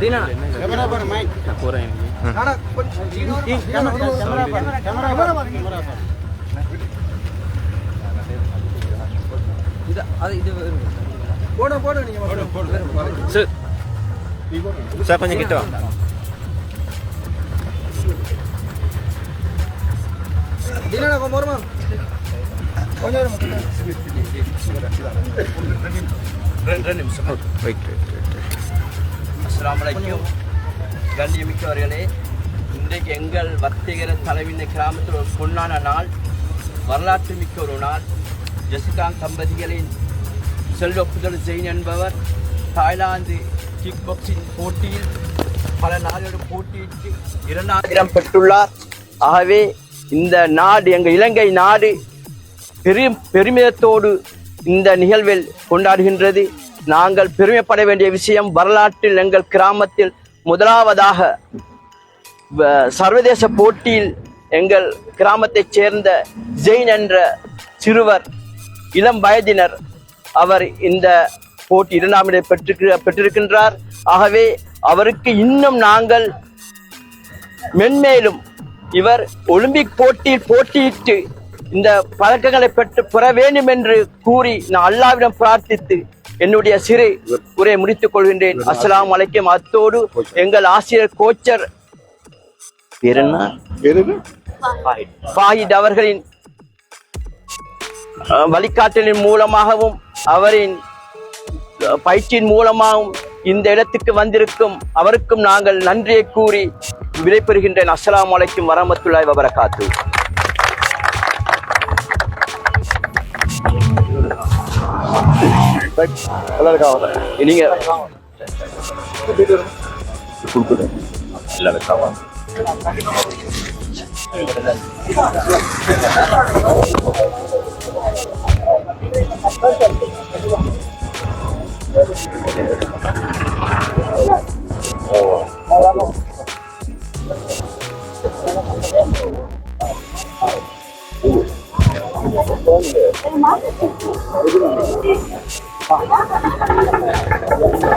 Dina. Siapa yang kita? Dina nak kompor mang? அஸ்ஸலாமுஅலைக்கும். கண்ணியமிக்கவர்களே, இன்றைக்கு எங்கள் வர்த்தகர தலைவின் கிராமத்தில் ஒரு பொன்னான நாள், வரலாற்று மிக்க ஒரு நாள். ஜெசிகாங் தம்பதிகளின் செல்வப்புதல் ஜெயின் என்பவர் தாய்லாந்து கிக் பாக்ஸிங் போட்டியில் பல நாடுகள் போட்டியிட்டு 2வது இடம் பெற்றுள்ளார். ஆகவே இந்த நாடு, எங்கள் இலங்கை நாடு பெருமிதத்தோடு இந்த நிகழ்வில் கொண்டாடுகின்றது. நாங்கள் பெருமைப்பட வேண்டிய விஷயம், வரலாற்றில் எங்கள் கிராமத்தில் முதலாவதாக சர்வதேச போட்டியில் எங்கள் கிராமத்தைச் சேர்ந்த ஜெயின் என்ற சிறுவர், இளம் வயதினர், அவர் இந்த போட்டி 2ஆம் இடம் பெற்றிருக்கின்றார். ஆகவே அவருக்கு இன்னும் நாங்கள் மென்மேலும் இவர் ஒலிம்பிக் போட்டியில் போட்டியிட்டு இந்த பதக்கங்களை பெற வேண்டும் என்று கூறி நான் அல்லாஹ்விடம் பிரார்த்தித்து என்னுடைய சிறு உரையை முடித்துக் கொள்கின்றேன். அஸ்ஸலாமு அலைக்கும். அத்தோடு எங்கள் ஆசிரியர் கோச்சர் ஃபாஹித் அவர்களின் வழிகாட்டலின் மூலமாகவும் அவரின் பயிற்சியின் மூலமாகவும் இந்த இடத்துக்கு வந்திருக்கும் அவருக்கும் நாங்கள் நன்றியை கூறி விடைபெறுகின்றேன். அஸ்ஸலாமு அலைக்கும் வரஹ்மத்துல்லாஹி வபரகாத்துஹு. நீங்க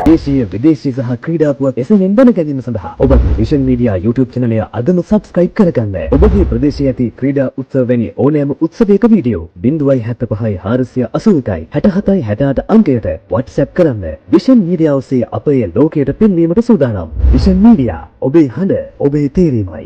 දේශීය විදේශීය සහ ක්‍රීඩා පුවත් එසෙන් දැන ගැනීම සඳහා ඔබ විෂන් මීඩියා YouTube channel එක අදම subscribe කරගන්න. ඔබගේ ප්‍රදේශයේ ඇති ක්‍රීඩා උත්සව වැනි ඕනෑම උත්සවයක වීඩියෝ 0.75 480යි 67යි 68 අංකයට WhatsApp කරන්න. විෂන් මීඩියා ඔස්සේ අපේ ලෝකයට පෙන්වීමට සූදානම්. විෂන් මීඩියා, ඔබේ හඬ, ඔබේ තේරීමයි.